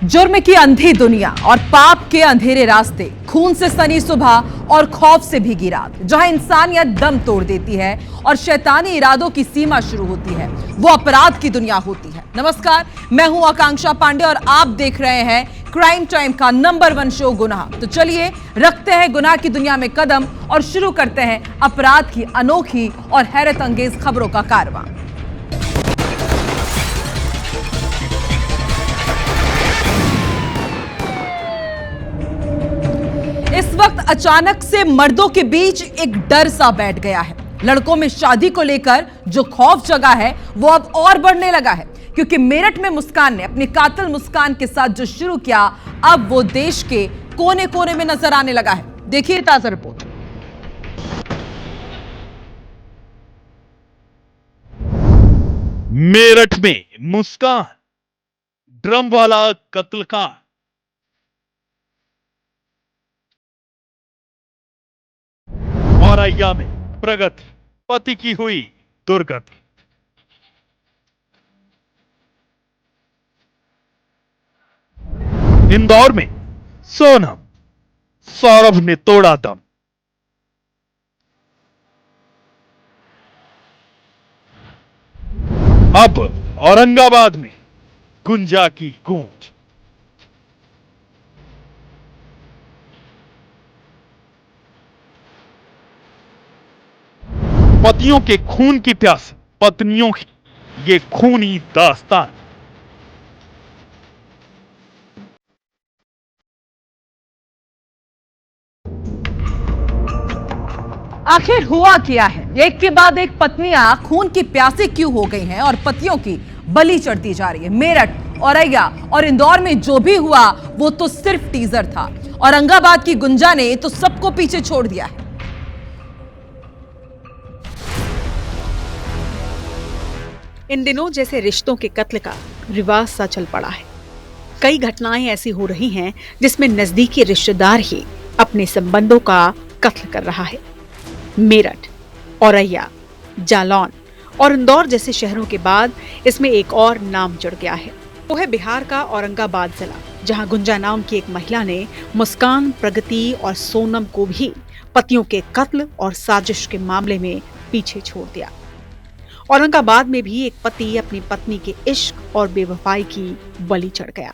जुर्म की अंधी दुनिया और पाप के अंधेरे रास्ते, खून से सनी सुबह और खौफ से भीगी रात, जहां इंसानियत दम तोड़ देती है और शैतानी इरादों की सीमा शुरू होती है, वो अपराध की दुनिया होती है। नमस्कार, मैं हूं आकांक्षा पांडे और आप देख रहे हैं क्राइम टाइम का नंबर 1 शो गुनाह। तो चलिए रखते हैं गुनाह की दुनिया में कदम और शुरू करते हैं अपराध की अनोखी और हैरत अंगेज खबरों का कारवां। इस वक्त अचानक से मर्दों के बीच एक डर सा बैठ गया है। लड़कों में शादी को लेकर जो खौफ जगा है वो अब और बढ़ने लगा है, क्योंकि मेरठ में मुस्कान ने अपनी कातिल मुस्कान के साथ जो शुरू किया, अब वो देश के कोने कोने में नजर आने लगा है। देखिए ताजा रिपोर्ट। मेरठ में मुस्कान, ड्रम वाला कत्लकांड। औरैया में प्रगति, पति की हुई दुर्गति। इंदौर में सोनम, सौरभ ने तोड़ा दम। अब औरंगाबाद में गुंजा की गूंज। पतियों के खून की प्यास, पत्नियों की ये खूनी दास्तान। आखिर हुआ क्या है? एक के बाद एक पत्नियां खून की प्यासी क्यों हो गई हैं और पतियों की बलि चढ़ती जा रही है। मेरठ, औरैया और इंदौर में जो भी हुआ वो तो सिर्फ टीजर था। औरंगाबाद की गुंजा ने तो सबको पीछे छोड़ दिया है। इन दिनों जैसे रिश्तों के कत्ल का रिवाज सा चल पड़ा है। कई घटनाएं ऐसी हो रही हैं जिसमें नजदीकी रिश्तेदार ही अपने संबंधों का कत्ल कर रहा है। मेरठ, औरैया, जालौन और इंदौर जैसे शहरों के बाद इसमें एक और नाम जुड़ गया है। वो है बिहार का औरंगाबाद जिला, जहां गुंजा नाम की एक महिला ने मुस्कान, प्रगति और सोनम को भी पतियों के कत्ल और साजिश के मामले में पीछे छोड़ दिया। औरंगाबाद में भी एक पति अपनी पत्नी के इश्क और बेवफाई की बलि चढ़ गया।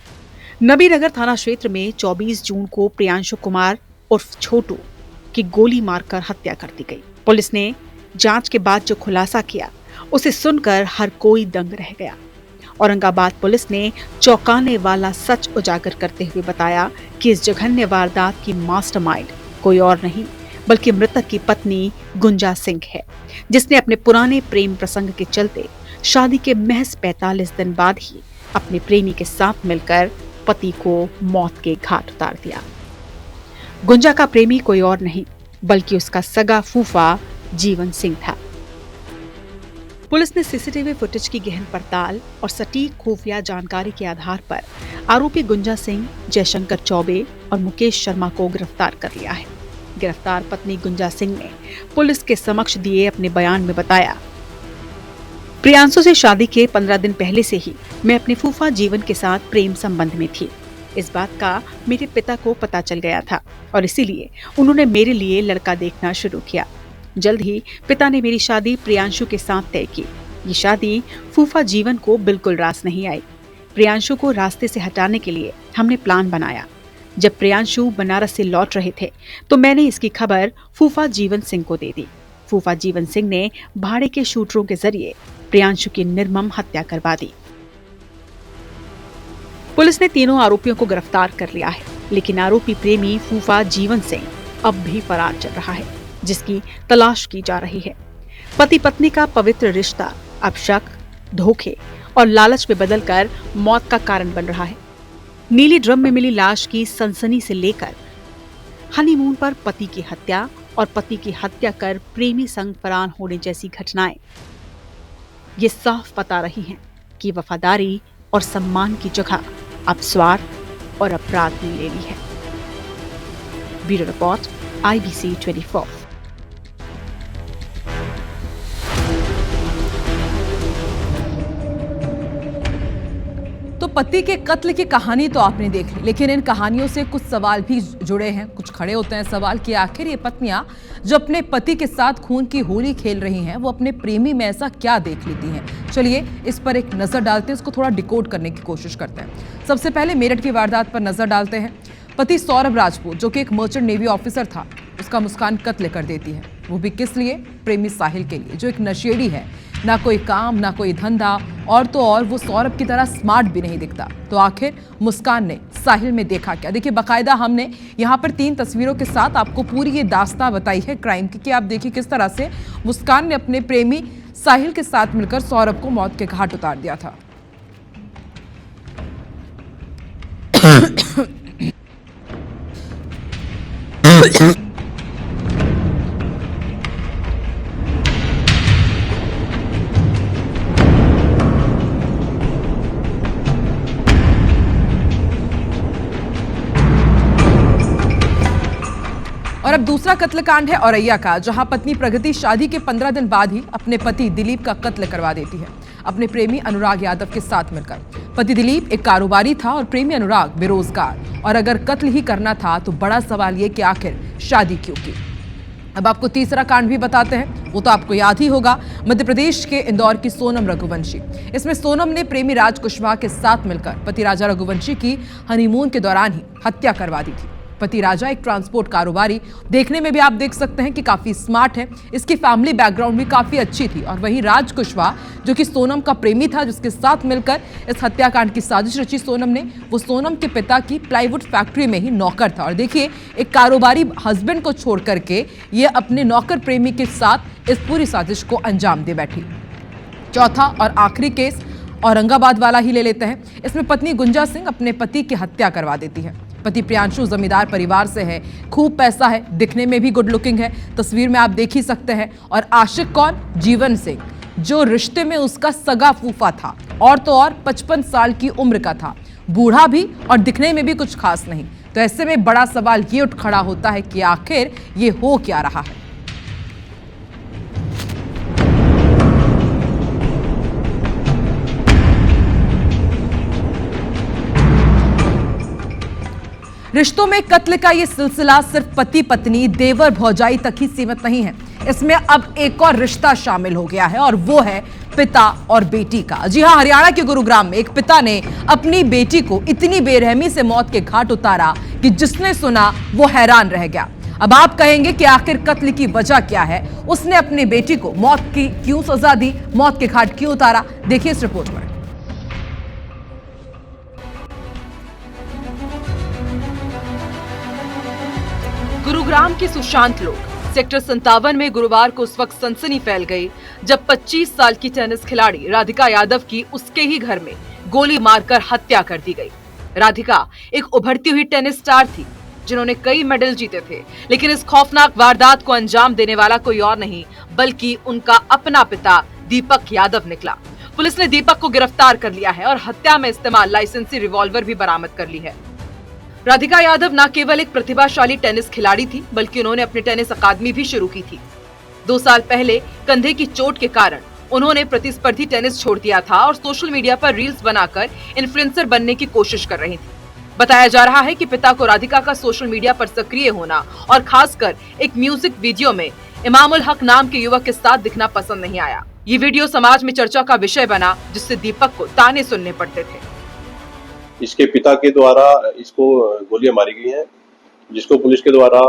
नबीनगर थाना क्षेत्र में 24 जून को प्रियांशु कुमार उर्फ छोटू की गोली मारकर हत्या कर दी गई। पुलिस ने जांच के बाद जो खुलासा किया उसे सुनकर हर कोई दंग रह गया। औरंगाबाद पुलिस ने चौंकाने वाला सच उजागर करते हुए बताया कि इस जघन्य वारदात की मास्टरमाइंड कोई और नहीं बल्कि मृतक की पत्नी गुंजा सिंह है, जिसने अपने पुराने प्रेम प्रसंग के चलते शादी के महज 45 दिन बाद ही अपने प्रेमी के साथ मिलकर पति को मौत के घाट उतार दिया। गुंजा का प्रेमी कोई और नहीं बल्कि उसका सगा फूफा जीवन सिंह था। पुलिस ने सीसीटीवी फुटेज की गहन पड़ताल और सटीक खुफिया जानकारी के आधार पर आरोपी गुंजा सिंह, जयशंकर चौबे और मुकेश शर्मा को गिरफ्तार कर लिया है। गिरफ्तार पत्नी गुंजा सिंह ने पुलिस के समक्ष दिए अपने बयान में बताया, प्रियांशु से शादी के 15 दिन पहले से ही मैं अपने फूफा जीवन के साथ प्रेम संबंध में थी। इस बात का मेरे पिता को पता चल गया था और इसीलिए उन्होंने मेरे लिए लड़का देखना शुरू किया। जल्द ही पिता ने मेरी शादी प्रियांशु के साथ तय की। ये शादी फूफा जीवन को बिल्कुल रास नहीं आई। प्रियांशु को रास्ते से हटाने के लिए हमने प्लान बनाया। जब प्रियांशु बनारस से लौट रहे थे तो मैंने इसकी खबर फूफा जीवन सिंह को दे दी। फूफा जीवन सिंह ने भाड़े के शूटरों के जरिए प्रियांशु की निर्मम हत्या करवा दी। पुलिस ने तीनों आरोपियों को गिरफ्तार कर लिया है, लेकिन आरोपी प्रेमी फूफा जीवन सिंह अब भी फरार चल रहा है, जिसकी तलाश की जा रही है। पति पत्नी का पवित्र रिश्ता अब शक, धोखे और लालच में बदलकर मौत का कारण बन रहा है। नीली ड्रम में मिली लाश की सनसनी से लेकर हनीमून पर पति की हत्या और पति की हत्या कर प्रेमी संग फरार होने जैसी घटनाएं ये साफ बता रही हैं कि वफादारी और सम्मान की जगह अब स्वार्थ और अपराध ने ले ली है। Bureau report, IBC 24। तो पति के कत्ल की कहानी तो आपने देख ली, लेकिन इन कहानियों से कुछ सवाल भी जुड़े हैं। कुछ खड़े होते हैं सवाल कि आखिर ये पत्नियां जो अपने पति के साथ खून की होली खेल रही हैं, वो अपने प्रेमी में ऐसा क्या देख लेती हैं। चलिए इस पर एक नजर डालते हैं, इसको थोड़ा डिकोड करने की कोशिश करते हैं। सबसे पहले मेरठ की वारदात पर नजर डालते हैं। पति सौरभ राजपूत, जो कि एक मर्चेंट नेवी ऑफिसर था, उसका मुस्कान कत्ल कर देती है। वो भी किस लिए? प्रेमी साहिल के लिए, जो एक नशेड़ी है। ना कोई काम, ना कोई धंधा, और तो और वो सौरभ की तरह स्मार्ट भी नहीं दिखता। तो आखिर मुस्कान ने साहिल में देखा क्या? देखिए बाकायदा हमने यहाँ पर 3 तस्वीरों के साथ आपको पूरी ये दास्तां बताई है क्राइम की, कि आप देखिए किस तरह से मुस्कान ने अपने प्रेमी साहिल के साथ मिलकर सौरभ को मौत के घाट उतार दिया था। और अब दूसरा कत्लकांड है औरैया का, जहां पत्नी प्रगति शादी के 15 दिन बाद ही अपने पति दिलीप का कत्ल करवा देती है, अपने प्रेमी अनुराग यादव के साथ मिलकर। पति दिलीप एक कारोबारी था और प्रेमी अनुराग बेरोजगार। और अगर कत्ल ही करना था तो बड़ा सवाल ये कि आखिर शादी क्यों की। अब आपको तीसरा कांड भी बताते हैं, वो तो आपको याद ही होगा। मध्य प्रदेश के इंदौर की सोनम रघुवंशी। इसमें सोनम ने प्रेमी राज कुशवाहा के साथ मिलकर पति राजा रघुवंशी की हनीमून के दौरान ही हत्या करवा दी थी। पति राजा एक ट्रांसपोर्ट कारोबारी, देखने में भी आप देख सकते हैं कि काफी स्मार्ट है। इसकी फैमिली बैकग्राउंड भी काफी अच्छी थी। और वहीं राज कुशवाहा, जो कि सोनम का प्रेमी था, जिसके साथ मिलकर इस हत्याकांड की साजिश रची सोनम ने, वो सोनम के पिता की प्लाईवुड फैक्ट्री में ही नौकर था। और देखिए एक कारोबारी हस्बैंड को छोड़ करके ये अपने नौकर प्रेमी के साथ इस पूरी साजिश को अंजाम दे बैठी। चौथा और आखिरी केस औरंगाबाद वाला ही ले लेते हैं। इसमें पत्नी गुंजा सिंह अपने पति की हत्या करवा देती है। पति प्रियांशु जमींदार परिवार से है, खूब पैसा है, दिखने में भी गुड लुकिंग है, तस्वीर में आप देख ही सकते हैं। और आशिक कौन? जीवन सिंह, जो रिश्ते में उसका सगा फूफा था, और तो और 55 साल की उम्र का था, बूढ़ा भी और दिखने में भी कुछ खास नहीं। तो ऐसे में बड़ा सवाल ये उठ खड़ा होता है कि आखिर ये हो क्या रहा है। रिश्तों में कत्ल का यह सिलसिला सिर्फ पति पत्नी, देवर भौजाई तक ही सीमित नहीं है। इसमें अब एक और रिश्ता शामिल हो गया है, और वो है पिता और बेटी का। जी हां, हरियाणा के गुरुग्राम में एक पिता ने अपनी बेटी को इतनी बेरहमी से मौत के घाट उतारा कि जिसने सुना वो हैरान रह गया। अब आप कहेंगे कि आखिर कत्ल की वजह क्या है? उसने अपनी बेटी को मौत की क्यों सजा दी, मौत के घाट क्यों उतारा? देखिए इस रिपोर्ट में। गुरुग्राम के सुशांत लोग सेक्टर 57 में गुरुवार को उस वक्त सनसनी फैल गई जब 25 साल की टेनिस खिलाड़ी राधिका यादव की उसके ही घर में गोली मारकर हत्या कर दी गई। राधिका एक उभरती हुई टेनिस स्टार थी, जिन्होंने कई मेडल जीते थे, लेकिन इस खौफनाक वारदात को अंजाम देने वाला कोई और नहीं बल्कि उनका अपना पिता दीपक यादव निकला। पुलिस ने दीपक को गिरफ्तार कर लिया है और हत्या में इस्तेमाल लाइसेंसी रिवॉल्वर भी बरामद कर ली है। राधिका यादव न केवल एक प्रतिभाशाली टेनिस खिलाड़ी थी, बल्कि उन्होंने अपनी टेनिस अकादमी भी शुरू की थी। 2 साल पहले कंधे की चोट के कारण उन्होंने प्रतिस्पर्धी टेनिस छोड़ दिया था और सोशल मीडिया पर रील्स बनाकर इन्फ्लुएंसर बनने की कोशिश कर रही थी। बताया जा रहा है कि पिता को राधिका का सोशल मीडिया पर सक्रिय होना और खासकर एक म्यूजिक वीडियो में इमामुल हक नाम के युवक के साथ दिखना पसंद नहीं आया। ये वीडियो समाज में चर्चा का विषय बना, जिससे दीपक को ताने सुनने पड़ते थे। इसके पिता के द्वारा इसको गोलियां मारी गई हैं, जिसको पुलिस के द्वारा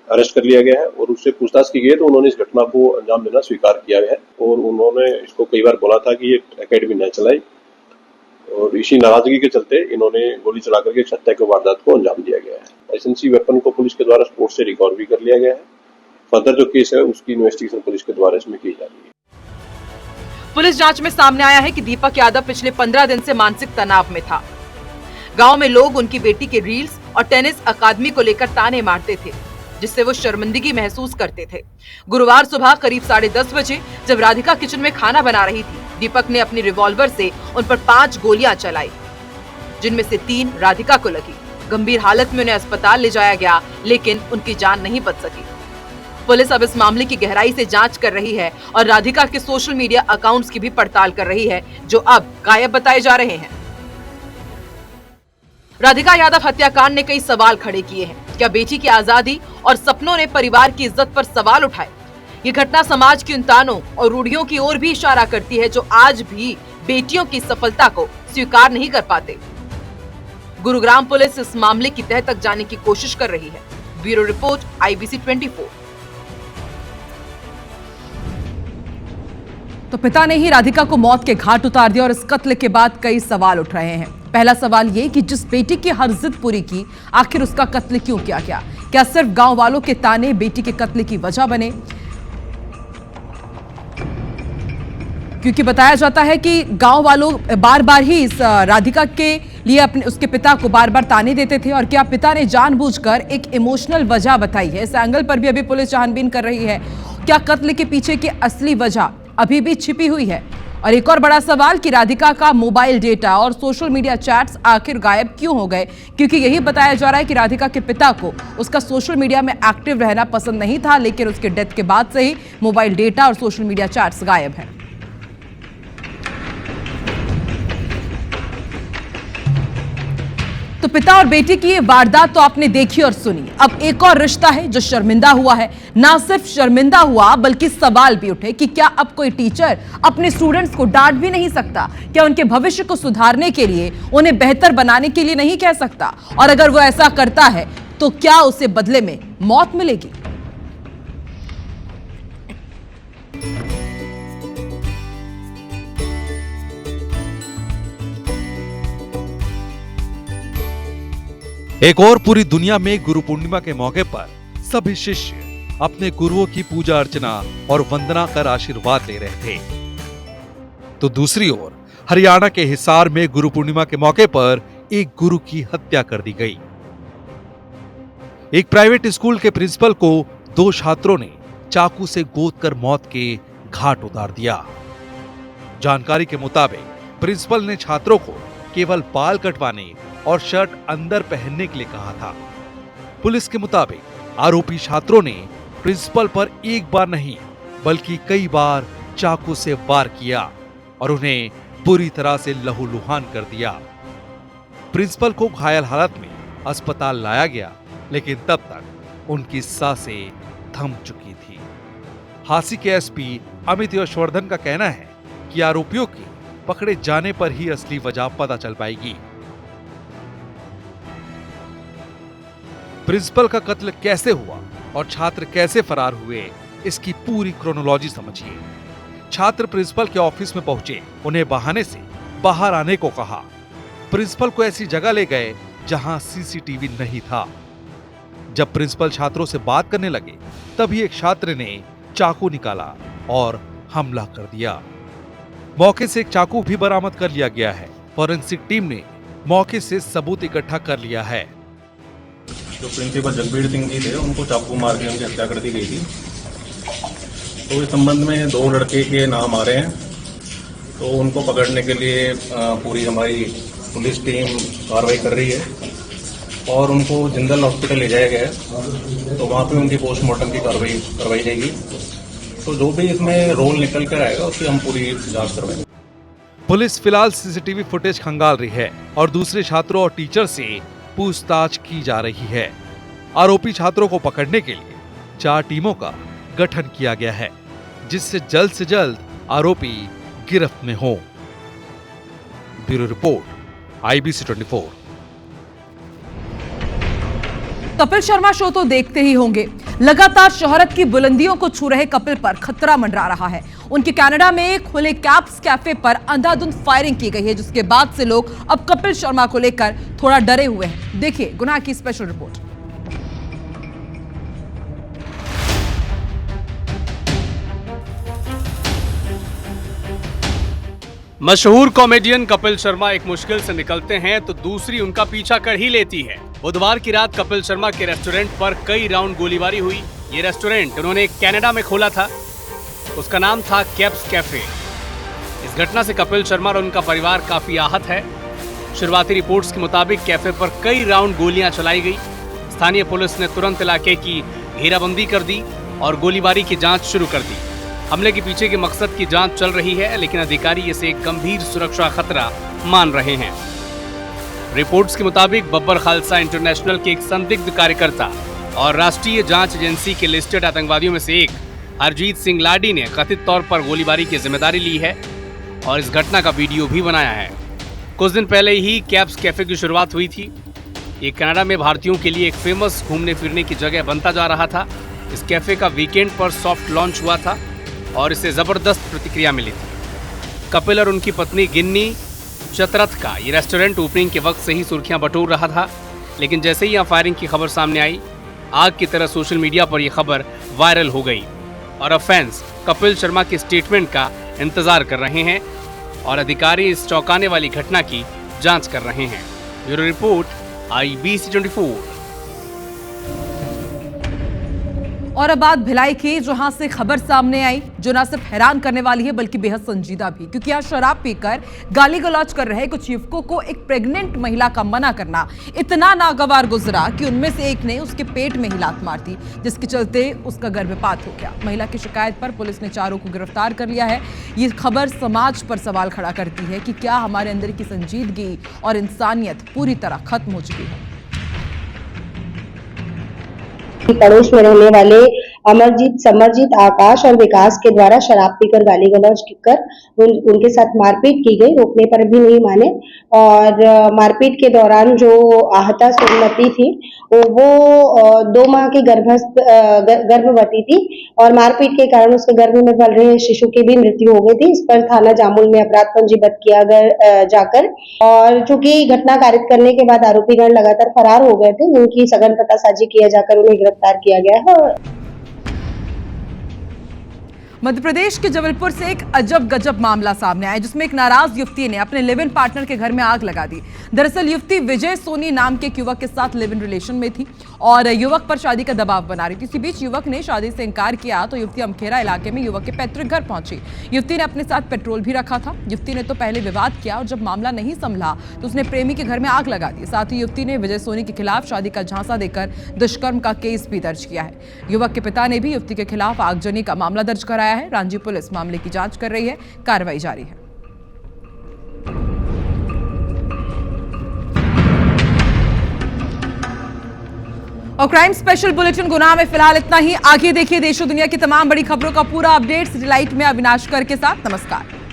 अरेस्ट कर लिया गया है और उससे पूछताछ की गई तो उन्होंने इस घटना को अंजाम देना स्वीकार किया है। और उन्होंने इसको कई बार बोला था कि ये एकेडमी न चलाई, और इसी नाराजगी के चलते इन्होंने गोली चला करके इस हत्या की वारदात को अंजाम दिया गया है। लाइसेंसी वेपन को पुलिस के द्वारा स्पोर्ट से रिकवर भी कर लिया गया है। फर्दर जो केस है उसकी इन्वेस्टिगेशन पुलिस के द्वारा इसमें की जा रही है। पुलिस जांच में सामने आया है कि दीपक यादव पिछले 15 दिन से मानसिक तनाव में था। गांव में लोग उनकी बेटी के रील्स और टेनिस अकादमी को लेकर ताने मारते थे, जिससे वो शर्मिंदगी महसूस करते थे। गुरुवार सुबह करीब 10:30 बजे जब राधिका किचन में खाना बना रही थी, दीपक ने अपनी रिवॉल्वर से उन पर 5 गोलियां चलाई, जिनमें से 3 राधिका को लगी। गंभीर हालत में उन्हें अस्पताल ले जाया गया, लेकिन उनकी जान नहीं बच सकी। पुलिस अब इस मामले की गहराई से जांच कर रही है और राधिका के सोशल मीडिया अकाउंट्स की भी पड़ताल कर रही है, जो अब गायब बताए जा रहे हैं। राधिका यादव हत्याकांड ने कई सवाल खड़े किए हैं। क्या बेटी की आजादी और सपनों ने परिवार की इज्जत पर सवाल उठाए? ये घटना समाज की उन तानों और रूढ़ियों की ओर भी इशारा करती है जो आज भी बेटियों की सफलता को स्वीकार नहीं कर पाते। गुरुग्राम पुलिस इस मामले की तह तक जाने की कोशिश कर रही है। Bureau report, IBC 24। तो पिता ने ही राधिका को मौत के घाट उतार दिया और इस कत्ल के बाद कई सवाल उठ रहे हैं। पहला सवाल ये कि जिस बेटी की हर जिद पूरी की, आखिर उसका कत्ल क्यों किया गया? क्या सिर्फ गांव वालों के ताने बेटी के कत्ल की वजह बने? क्योंकि बताया जाता है कि गांव वालों बार बार ही इस राधिका के लिए उसके पिता को बार बार ताने देते थे। और क्या पिता ने जानबूझकर एक इमोशनल वजह बताई है? इस एंगल पर भी अभी पुलिस छानबीन कर रही है। क्या कत्ल के पीछे की असली वजह अभी भी छिपी हुई है? और एक और बड़ा सवाल कि राधिका का मोबाइल डेटा और सोशल मीडिया चैट्स आखिर गायब क्यों हो गए? क्योंकि यही बताया जा रहा है कि राधिका के पिता को उसका सोशल मीडिया में एक्टिव रहना पसंद नहीं था, लेकिन उसके डेथ के बाद से ही मोबाइल डेटा और सोशल मीडिया चैट्स गायब है। तो पिता और बेटी की ये वारदात तो आपने देखी और सुनी। अब एक और रिश्ता है जो शर्मिंदा हुआ है। ना सिर्फ शर्मिंदा हुआ बल्कि सवाल भी उठे कि क्या अब कोई टीचर अपने स्टूडेंट्स को डांट भी नहीं सकता? क्या उनके भविष्य को सुधारने के लिए, उन्हें बेहतर बनाने के लिए नहीं कह सकता? और अगर वो ऐसा करता है तो क्या उसे बदले में मौत मिलेगी? एक और पूरी दुनिया में गुरु पूर्णिमा के मौके पर सभी शिष्य अपने गुरुओं की पूजा अर्चना और वंदना कर आशीर्वाद ले रहे थे। तो दूसरी ओर हरियाणा के हिसार में गुरु पूर्णिमा के मौके पर एक गुरु की हत्या कर दी गई। एक प्राइवेट स्कूल के प्रिंसिपल को 2 छात्रों ने चाकू से गोद कर मौत के घाट उतार दिया। जानकारी के मुताबिक प्रिंसिपल ने छात्रों को केवल बाल कटवाने और शर्ट अंदर पहनने के लिए कहा था। पुलिस के मुताबिक आरोपी छात्रों ने प्रिंसिपल पर एक बार नहीं बल्कि कई बार चाकू से वार किया और उन्हें बुरी तरह से लहूलुहान कर दिया। प्रिंसिपल को घायल हालत में अस्पताल लाया गया, लेकिन तब तक उनकी सांसें थम चुकी थी। हांसी के SP अमित यशवर्धन का कहना है कि आरोपियों के पकड़े जाने पर ही असली वजह पता चल पाएगी। प्रिंसिपल का कत्ल कैसे हुआ और छात्र कैसे फरार हुए, इसकी पूरी क्रोनोलॉजी समझिए। छात्र प्रिंसिपल के ऑफिस में पहुंचे, उन्हें बहाने से बाहर आने को कहा। प्रिंसिपल को ऐसी जगह ले गए जहां CCTV नहीं था। जब प्रिंसिपल छात्रों से बात करने लगे, तभी एक छात्र ने चाकू निकाला और हमला कर दिया। मौके से एक चाकू भी बरामद कर लिया गया है। फॉरेंसिक टीम ने मौके से सबूत इकट्ठा कर लिया है। जो प्रिंसिपल जगबीर सिंह जी थे, उनको चाकू मार के उनकी हत्या कर दी गई थी। तो इस संबंध में 2 लड़के के नाम आ रहे हैं, तो उनको पकड़ने के लिए पूरी हमारी पुलिस टीम कार्रवाई कर रही है और उनको जिंदल हॉस्पिटल ले जाया गया है। तो वहाँ पे उनकी पोस्टमार्टम की कार्रवाई करवाई जाएगी। तो जो भी इसमें रोल निकल कर आएगा उसकी हम पूरी जांच करवाएंगे। पुलिस फिलहाल CCTV फुटेज खंगाल रही है और दूसरे छात्रों और टीचर से पूछताछ की जा रही है। आरोपी छात्रों को पकड़ने के लिए 4 टीमों का गठन किया गया है, जिससे जल्द से जल्द आरोपी गिरफ्त में हो। Bureau report, IBC 24। Kapil Sharma show तो देखते ही होंगे। लगातार शोहरत की बुलंदियों को छू रहे कपिल पर खतरा मंडरा रहा है। उनके कनाडा में खुले कैप्स कैफे पर अंधाधुंध फायरिंग की गई है, जिसके बाद से लोग अब कपिल शर्मा को लेकर थोड़ा डरे हुए हैं। देखिए गुनाह की स्पेशल रिपोर्ट। मशहूर कॉमेडियन कपिल शर्मा एक मुश्किल से निकलते हैं तो दूसरी उनका पीछा कर ही लेती है। बुधवार की रात कपिल शर्मा के रेस्टोरेंट पर कई राउंड गोलीबारी हुई। ये रेस्टोरेंट उन्होंने कनाडा में खोला था, उसका नाम था कैप्स कैफे। इस घटना से कपिल शर्मा और उनका परिवार काफी आहत है। शुरुआती रिपोर्ट्स के मुताबिक कैफे पर कई राउंड गोलियां चलाई गई। स्थानीय पुलिस ने तुरंत इलाके की घेराबंदी कर दी और गोलीबारी की जांच शुरू कर दी। हमले के पीछे के मकसद की जांच चल रही है, लेकिन अधिकारी इसे एक गंभीर सुरक्षा खतरा मान रहे हैं। रिपोर्ट्स के मुताबिक बब्बर खालसा इंटरनेशनल के एक संदिग्ध कार्यकर्ता और राष्ट्रीय जांच एजेंसी के लिस्टेड आतंकवादियों में से एक हरजीत सिंह लाडी ने कथित तौर पर गोलीबारी की जिम्मेदारी ली है और इस घटना का वीडियो भी बनाया है। कुछ दिन पहले ही कैप्स कैफे की शुरुआत हुई थी। ये कनाडा में भारतीयों के लिए एक फेमस घूमने फिरने की जगह बनता जा रहा था। इस कैफे का वीकेंड पर सॉफ्ट लॉन्च हुआ था और इसे जबरदस्त प्रतिक्रिया मिली थी। कपिल और उनकी पत्नी गिन्नी चतरथ का ये रेस्टोरेंट ओपनिंग के वक्त से ही सुर्खियां बटोर रहा था, लेकिन जैसे ही यहाँ फायरिंग की खबर सामने आई, आग की तरह सोशल मीडिया पर यह खबर वायरल हो गई और अब फैंस कपिल शर्मा के स्टेटमेंट का इंतजार कर रहे हैं और अधिकारी इस चौंकाने वाली घटना की जांच कर रहे हैं। Bureau report IBC 24। और अब बात भिलाई की, जहां से खबर सामने आई जो न सिर्फ हैरान करने वाली है बल्कि बेहद संजीदा भी, क्योंकि यहाँ शराब पीकर गाली गलौज कर रहे कुछ युवकों को एक प्रेग्नेंट महिला का मना करना इतना नागवार गुजरा कि उनमें से एक ने उसके पेट में ही लात मार दी, जिसके चलते उसका गर्भपात हो गया। महिला की शिकायत पर पुलिस ने चारों को गिरफ्तार कर लिया है। ये खबर समाज पर सवाल खड़ा करती है कि क्या हमारे अंदर की संजीदगी और इंसानियत पूरी तरह खत्म हो चुकी है। पड़ोस में रहने वाले अमरजीत, समरजीत, आकाश और विकास के द्वारा शराब पीकर गाली गलौज कर उनके साथ मारपीट की गई। रोकने पर भी नहीं माने और मारपीट के दौरान जो आहता सोमवती थी वो 2 माह की गर्भवती थी और मारपीट के कारण उसके गर्भ में पल रहे शिशु की भी मृत्यु हो गई थी। इस पर थाना जामुल में अपराध पंजीबद्ध किया जाकर और चूंकि घटना कारित करने के बाद आरोपीगण लगातार फरार हो गए थे, उनकी सघन पतासाजी किया जाकर उन्हें गिरफ्तार किया गया है। मध्य प्रदेश के जबलपुर से एक अजब गजब मामला सामने आया, जिसमें एक नाराज युवती ने अपने लिव इन पार्टनर के घर में आग लगा दी। दरअसल युवती विजय सोनी नाम के एक युवक के साथ लिव इन रिलेशन में थी और युवक पर शादी का दबाव बना रही थी। इसी बीच युवक ने शादी से इनकार किया तो युवती अमखेरा इलाके में युवक के पैतृक घर पहुंची। युवती ने अपने साथ पेट्रोल भी रखा था। युवती ने तो पहले विवाद किया और जब मामला नहीं संभला तो उसने प्रेमी के घर में आग लगा दी। साथ ही युवती ने विजय सोनी के खिलाफ शादी का झांसा देकर दुष्कर्म का केस भी दर्ज किया है। युवक के पिता ने भी युवती के खिलाफ आगजनी का मामला दर्ज कराया है। रांची पुलिस मामले की जांच कर रही है, कार्रवाई जारी है। और क्राइम स्पेशल बुलेटिन गुना में फिलहाल इतना ही। आगे देखिए देश और दुनिया की तमाम बड़ी खबरों का पूरा अपडेट सैटेलाइट में अविनाश कर के साथ। नमस्कार।